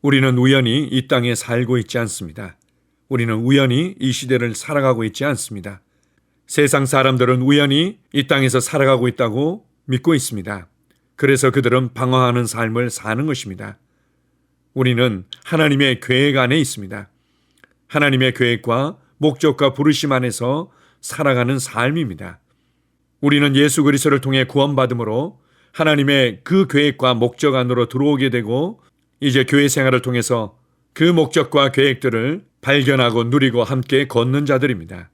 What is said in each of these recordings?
우리는 우연히 이 땅에 살고 있지 않습니다. 우리는 우연히 이 시대를 살아가고 있지 않습니다. 세상 사람들은 우연히 이 땅에서 살아가고 있다고 믿고 있습니다. 그래서 그들은 방황하는 삶을 사는 것입니다. 우리는 하나님의 계획 안에 있습니다. 하나님의 계획과 목적과 부르심 안에서 살아가는 삶입니다. 우리는 예수 그리스도를 통해 구원받음으로 하나님의 그 계획과 목적 안으로 들어오게 되고 이제 교회 생활을 통해서 그 목적과 계획들을 발견하고 누리고 함께 걷는 자들입니다.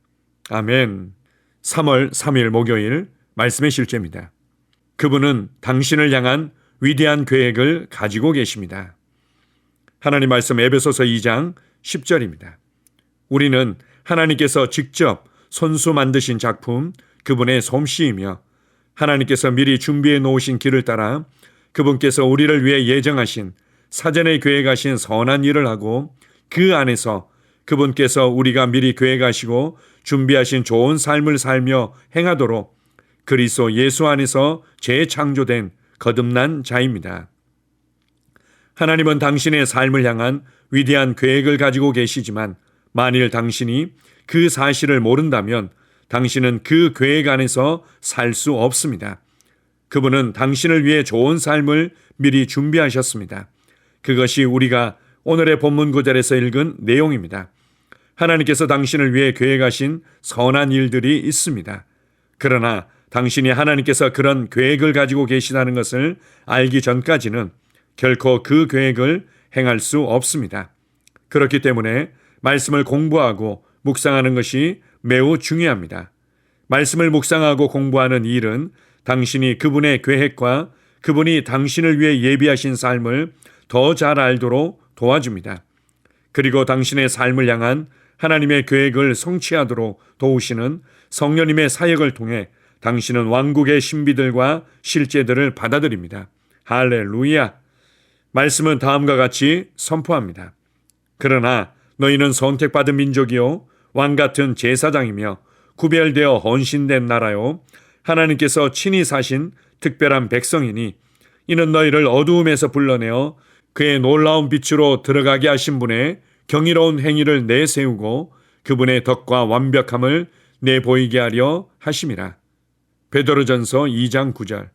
아멘. 3월 3일 목요일 말씀의 실제입니다. 그분은 당신을 향한 위대한 계획을 가지고 계십니다. 하나님 말씀 에베소서 2장 10절입니다. 우리는 하나님께서 직접 손수 만드신 작품 그분의 솜씨이며 하나님께서 미리 준비해 놓으신 길을 따라 그분께서 우리를 위해 예정하신 사전에 계획하신 선한 일을 하고 그 안에서 그분께서 우리가 미리 계획하시고 준비하신 좋은 삶을 살며 행하도록 그리스도 예수 안에서 재창조된 거듭난 자입니다. 하나님은 당신의 삶을 향한 위대한 계획을 가지고 계시지만 만일 당신이 그 사실을 모른다면 당신은 그 계획 안에서 살 수 없습니다. 그분은 당신을 위해 좋은 삶을 미리 준비하셨습니다. 그것이 우리가 오늘의 본문 구절에서 읽은 내용입니다. 하나님께서 당신을 위해 계획하신 선한 일들이 있습니다. 그러나 당신이 하나님께서 그런 계획을 가지고 계시다는 것을 알기 전까지는 결코 그 계획을 행할 수 없습니다. 그렇기 때문에 말씀을 공부하고 묵상하는 것이 매우 중요합니다. 말씀을 묵상하고 공부하는 일은 당신이 그분의 계획과 그분이 당신을 위해 예비하신 삶을 더 잘 알도록 도와줍니다. 그리고 당신의 삶을 향한 하나님의 계획을 성취하도록 도우시는 성령님의 사역을 통해 당신은 왕국의 신비들과 실제들을 받아들입니다. 할렐루야! 말씀은 다음과 같이 선포합니다. 그러나 너희는 선택받은 민족이요 왕같은 제사장이며 구별되어 헌신된 나라요 하나님께서 친히 사신 특별한 백성이니 이는 너희를 어두움에서 불러내어 그의 놀라운 빛으로 들어가게 하신 분의 경이로운 행위를 내세우고 그분의 덕과 완벽함을 내보이게 하려 하심이라. 베드로전서 2장 9절.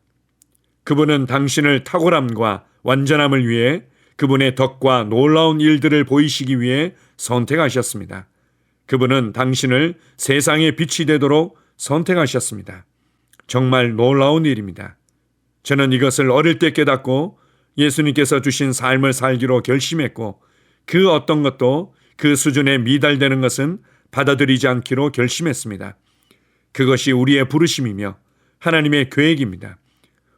그분은 당신을 탁월함과 완전함을 위해 그분의 덕과 놀라운 일들을 보이시기 위해 선택하셨습니다. 그분은 당신을 세상의 빛이 되도록 선택하셨습니다. 정말 놀라운 일입니다. 저는 이것을 어릴 때 깨닫고 예수님께서 주신 삶을 살기로 결심했고 그 어떤 것도 그 수준에 미달되는 것은 받아들이지 않기로 결심했습니다. 그것이 우리의 부르심이며 하나님의 계획입니다.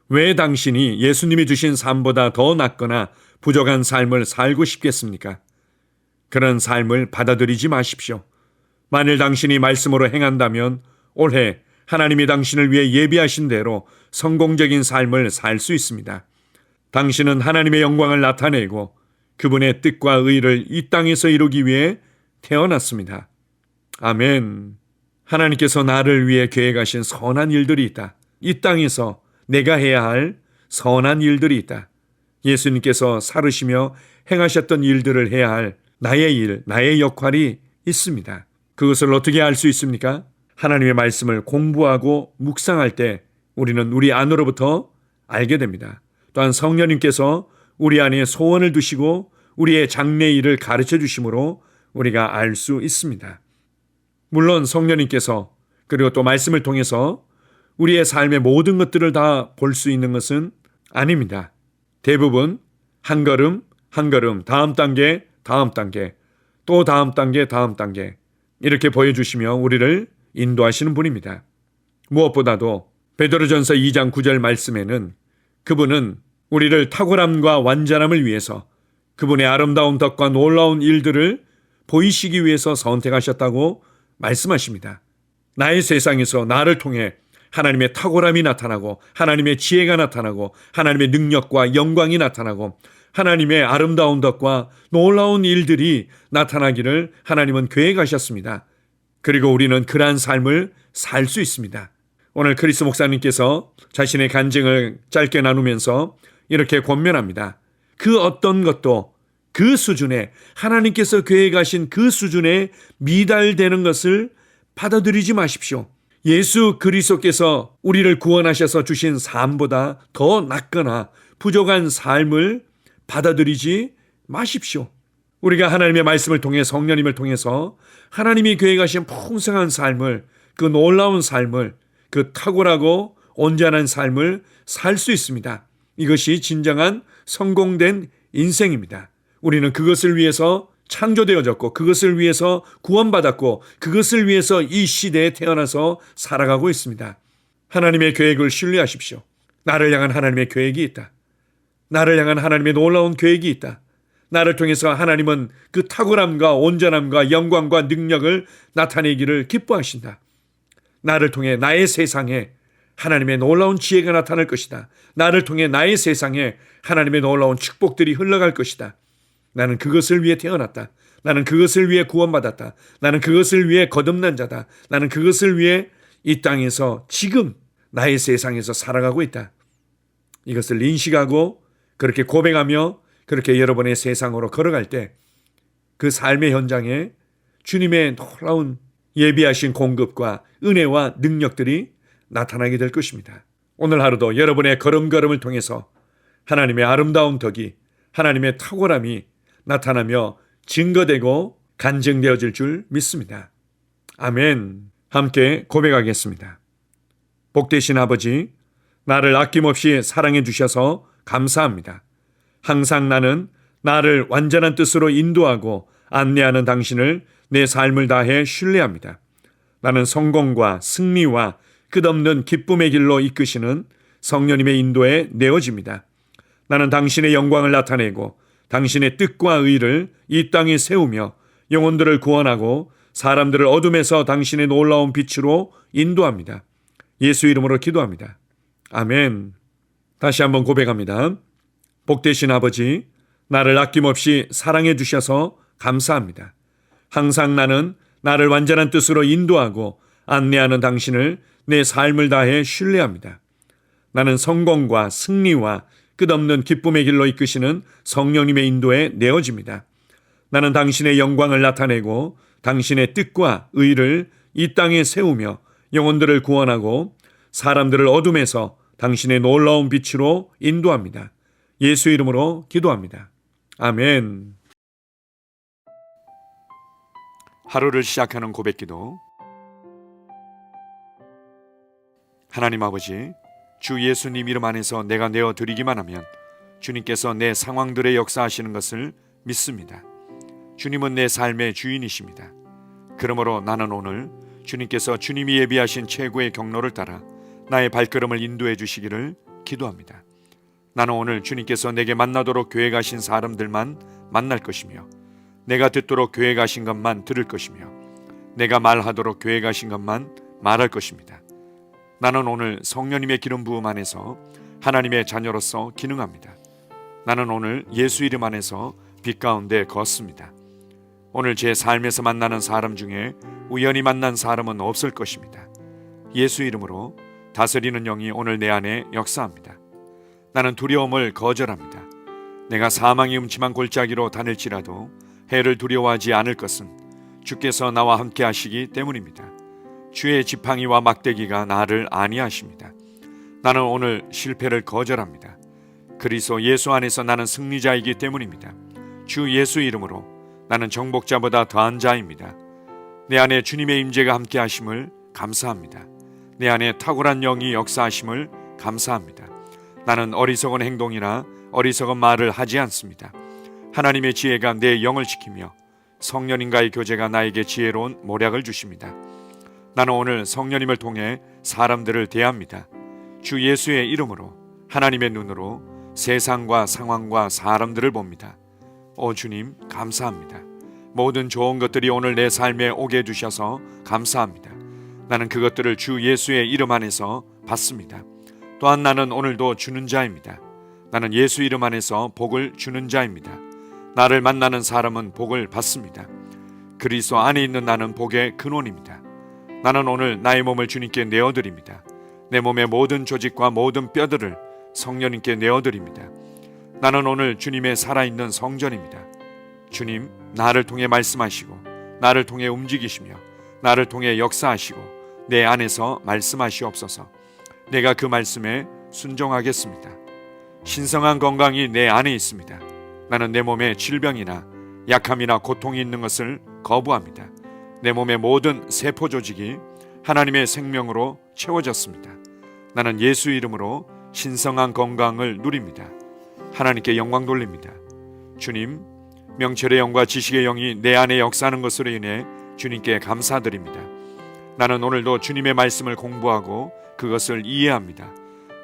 왜 당신이 예수님이 주신 삶보다 더 낫거나 부족한 삶을 살고 싶겠습니까? 그런 삶을 받아들이지 마십시오. 만일 당신이 말씀으로 행한다면 올해 하나님이 당신을 위해 예비하신 대로 성공적인 삶을 살 수 있습니다. 당신은 하나님의 영광을 나타내고 그분의 뜻과 의를 이 땅에서 이루기 위해 태어났습니다. 아멘. 하나님께서 나를 위해 계획하신 선한 일들이 있다. 이 땅에서 내가 해야 할 선한 일들이 있다. 예수님께서 살으시며 행하셨던 일들을 해야 할 나의 일, 나의 역할이 있습니다. 그것을 어떻게 알 수 있습니까? 하나님의 말씀을 공부하고 묵상할 때 우리는 우리 안으로부터 알게 됩니다. 또한 성령님께서 우리 안에 소원을 두시고 우리의 장래 일을 가르쳐 주심으로 우리가 알 수 있습니다. 물론 성령님께서 그리고 또 말씀을 통해서 우리의 삶의 모든 것들을 다 볼 수 있는 것은 아닙니다. 대부분 한 걸음 한 걸음 다음 단계 또 다음 단계 이렇게 보여주시며 우리를 인도하시는 분입니다. 무엇보다도 베드로전서 2장 9절 말씀에는 그분은 우리를 탁월함과 완전함을 위해서 그분의 아름다운 덕과 놀라운 일들을 보이시기 위해서 선택하셨다고 말씀하십니다. 나의 세상에서 나를 통해 하나님의 탁월함이 나타나고 하나님의 지혜가 나타나고 하나님의 능력과 영광이 나타나고 하나님의 아름다운 덕과 놀라운 일들이 나타나기를 하나님은 계획하셨습니다. 그리고 우리는 그러한 삶을 살 수 있습니다. 오늘 크리스 목사님께서 자신의 간증을 짧게 나누면서 이렇게 권면합니다. 그 어떤 것도 그 수준에, 하나님께서 계획하신 그 수준에 미달되는 것을 받아들이지 마십시오. 예수 그리스도께서 우리를 구원하셔서 주신 삶보다 더 낫거나 부족한 삶을 받아들이지 마십시오. 우리가 하나님의 말씀을 통해 성령님을 통해서 하나님이 계획하신 풍성한 삶을, 그 놀라운 삶을, 그 탁월하고 온전한 삶을 살 수 있습니다. 이것이 진정한 성공된 인생입니다. 우리는 그것을 위해서 창조되어졌고, 그것을 위해서 구원받았고, 그것을 위해서 이 시대에 태어나서 살아가고 있습니다. 하나님의 계획을 신뢰하십시오. 나를 향한 하나님의 계획이 있다. 나를 향한 하나님의 놀라운 계획이 있다. 나를 통해서 하나님은 그 탁월함과 온전함과 영광과 능력을 나타내기를 기뻐하신다. 나를 통해 나의 세상에 하나님의 놀라운 지혜가 나타날 것이다. 나를 통해 나의 세상에 하나님의 놀라운 축복들이 흘러갈 것이다. 나는 그것을 위해 태어났다. 나는 그것을 위해 구원받았다. 나는 그것을 위해 거듭난 자다. 나는 그것을 위해 이 땅에서 지금 나의 세상에서 살아가고 있다. 이것을 인식하고 그렇게 고백하며 그렇게 여러분의 세상으로 걸어갈 때 그 삶의 현장에 주님의 놀라운 예비하신 공급과 은혜와 능력들이 나타나게 될 것입니다. 오늘 하루도 여러분의 걸음걸음을 통해서 하나님의 아름다운 덕이, 하나님의 탁월함이 나타나며 증거되고 간증되어질 줄 믿습니다. 아멘. 함께 고백하겠습니다. 복되신 아버지, 나를 아낌없이 사랑해 주셔서 감사합니다. 항상 나는 나를 완전한 뜻으로 인도하고 안내하는 당신을 내 삶을 다해 신뢰합니다. 나는 성공과 승리와 끝없는 기쁨의 길로 이끄시는 성령님의 인도에 내어집니다. 나는 당신의 영광을 나타내고 당신의 뜻과 의를 이 땅에 세우며 영혼들을 구원하고 사람들을 어둠에서 당신의 놀라운 빛으로 인도합니다. 예수 이름으로 기도합니다. 아멘. 다시 한번 고백합니다. 복되신 아버지, 나를 아낌없이 사랑해 주셔서 감사합니다. 항상 나는 나를 완전한 뜻으로 인도하고 안내하는 당신을 내 삶을 다해 신뢰합니다. 나는 성공과 승리와 끝없는 기쁨의 길로 이끄시는 성령님의 인도에 내어집니다. 나는 당신의 영광을 나타내고 당신의 뜻과 의를 이 땅에 세우며 영혼들을 구원하고 사람들을 어둠에서 당신의 놀라운 빛으로 인도합니다. 예수 이름으로 기도합니다. 아멘. 하루를 시작하는 고백기도. 하나님 아버지, 주 예수님 이름 안에서 내가 내어드리기만 하면 주님께서 내 상황들의 역사하시는 것을 믿습니다. 주님은 내 삶의 주인이십니다. 그러므로 나는 오늘 주님께서 주님이 예비하신 최고의 경로를 따라 나의 발걸음을 인도해 주시기를 기도합니다. 나는 오늘 주님께서 내게 만나도록 계획하신 사람들만 만날 것이며 내가 듣도록 계획하신 것만 들을 것이며 내가 말하도록 계획하신 것만 말할 것입니다. 나는 오늘 성령님의 기름 부음 안에서 하나님의 자녀로서 기능합니다. 나는 오늘 예수 이름 안에서 빛 가운데 걷습니다. 오늘 제 삶에서 만나는 사람 중에 우연히 만난 사람은 없을 것입니다. 예수 이름으로 다스리는 영이 오늘 내 안에 역사합니다. 나는 두려움을 거절합니다. 내가 사망의 음침한 골짜기로 다닐지라도 해를 두려워하지 않을 것은 주께서 나와 함께 하시기 때문입니다. 주의 지팡이와 막대기가 나를 안위하십니다. 나는 오늘 실패를 거절합니다. 그리스도 예수 안에서 나는 승리자이기 때문입니다. 주 예수 이름으로 나는 정복자보다 더한 자입니다. 내 안에 주님의 임재가 함께 하심을 감사합니다. 내 안에 탁월한 영이 역사하심을 감사합니다. 나는 어리석은 행동이나 어리석은 말을 하지 않습니다. 하나님의 지혜가 내 영을 지키며 성령님과의 교제가 나에게 지혜로운 모략을 주십니다. 나는 오늘 성령님을 통해 사람들을 대합니다. 주 예수의 이름으로 하나님의 눈으로 세상과 상황과 사람들을 봅니다. 오 주님, 감사합니다. 모든 좋은 것들이 오늘 내 삶에 오게 해주셔서 감사합니다. 나는 그것들을 주 예수의 이름 안에서 받습니다. 또한 나는 오늘도 주는 자입니다. 나는 예수 이름 안에서 복을 주는 자입니다. 나를 만나는 사람은 복을 받습니다. 그리스도 안에 있는 나는 복의 근원입니다. 나는 오늘 나의 몸을 주님께 내어드립니다. 내 몸의 모든 조직과 모든 뼈들을 성령님께 내어드립니다. 나는 오늘 주님의 살아있는 성전입니다. 주님, 나를 통해 말씀하시고 나를 통해 움직이시며 나를 통해 역사하시고 내 안에서 말씀하시옵소서. 내가 그 말씀에 순종하겠습니다. 신성한 건강이 내 안에 있습니다. 나는 내 몸에 질병이나 약함이나 고통이 있는 것을 거부합니다. 내 몸의 모든 세포 조직이 하나님의 생명으로 채워졌습니다. 나는 예수 이름으로 신성한 건강을 누립니다. 하나님께 영광 돌립니다. 주님, 명철의 영과 지식의 영이 내 안에 역사하는 것으로 인해 주님께 감사드립니다. 나는 오늘도 주님의 말씀을 공부하고 그것을 이해합니다.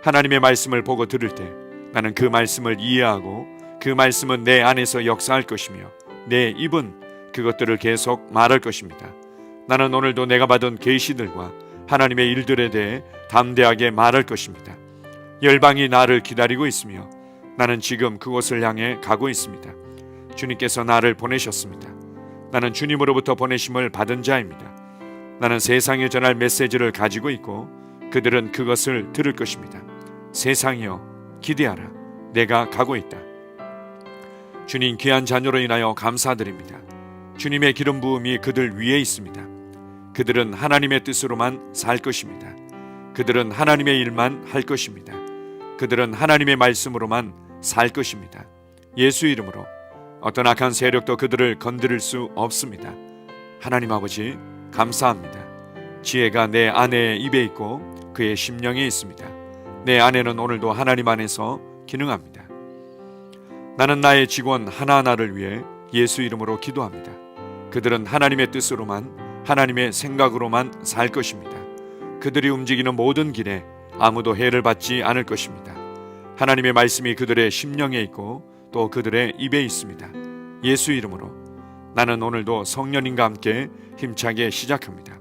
하나님의 말씀을 보고 들을 때 나는 그 말씀을 이해하고 그 말씀은 내 안에서 역사할 것이며 내 입은 그것들을 계속 말할 것입니다. 나는 오늘도 내가 받은 계시들과 하나님의 일들에 대해 담대하게 말할 것입니다. 열방이 나를 기다리고 있으며 나는 지금 그곳을 향해 가고 있습니다. 주님께서 나를 보내셨습니다. 나는 주님으로부터 보내심을 받은 자입니다. 나는 세상에 전할 메시지를 가지고 있고 그들은 그것을 들을 것입니다. 세상이여 기대하라. 내가 가고 있다. 주님, 귀한 자녀로 인하여 감사드립니다. 주님의 기름 부음이 그들 위에 있습니다. 그들은 하나님의 뜻으로만 살 것입니다. 그들은 하나님의 일만 할 것입니다. 그들은 하나님의 말씀으로만 살 것입니다. 예수 이름으로 어떤 악한 세력도 그들을 건드릴 수 없습니다. 하나님 아버지, 감사합니다. 지혜가 내 아내의 입에 있고 그의 심령에 있습니다. 내 아내는 오늘도 하나님 안에서 기능합니다. 나는 나의 직원 하나하나를 위해 예수 이름으로 기도합니다. 그들은 하나님의 뜻으로만, 하나님의 생각으로만 살 것입니다. 그들이 움직이는 모든 길에 아무도 해를 받지 않을 것입니다. 하나님의 말씀이 그들의 심령에 있고 또 그들의 입에 있습니다. 예수 이름으로 나는 오늘도 성령님과 함께 힘차게 시작합니다.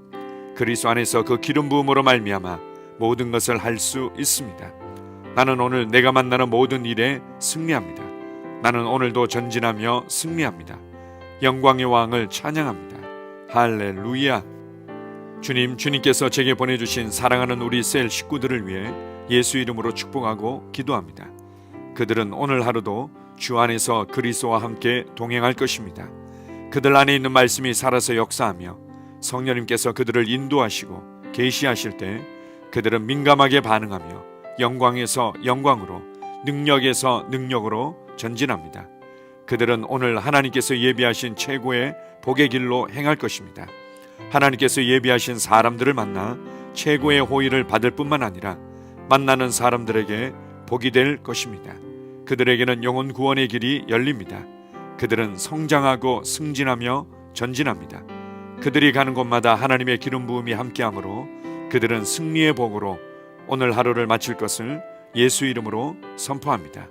그리스도 안에서 그 기름 부음으로 말미암아 모든 것을 할 수 있습니다. 나는 오늘 내가 만나는 모든 일에 승리합니다. 나는 오늘도 전진하며 승리합니다. 영광의 왕을 찬양합니다. 할렐루야. 주님, 주님께서 제게 보내주신 사랑하는 우리 셀 식구들을 위해 예수 이름으로 축복하고 기도합니다. 그들은 오늘 하루도 주 안에서 그리스도와 함께 동행할 것입니다. 그들 안에 있는 말씀이 살아서 역사하며 성령님께서 그들을 인도하시고 계시하실 때 그들은 민감하게 반응하며 영광에서 영광으로, 능력에서 능력으로 전진합니다. 그들은 오늘 하나님께서 예비하신 최고의 복의 길로 행할 것입니다. 하나님께서 예비하신 사람들을 만나 최고의 호의를 받을 뿐만 아니라 만나는 사람들에게 복이 될 것입니다. 그들에게는 영혼 구원의 길이 열립니다. 그들은 성장하고 승진하며 전진합니다. 그들이 가는 곳마다 하나님의 기름 부음이 함께하므로 그들은 승리의 복으로 오늘 하루를 마칠 것을 예수 이름으로 선포합니다.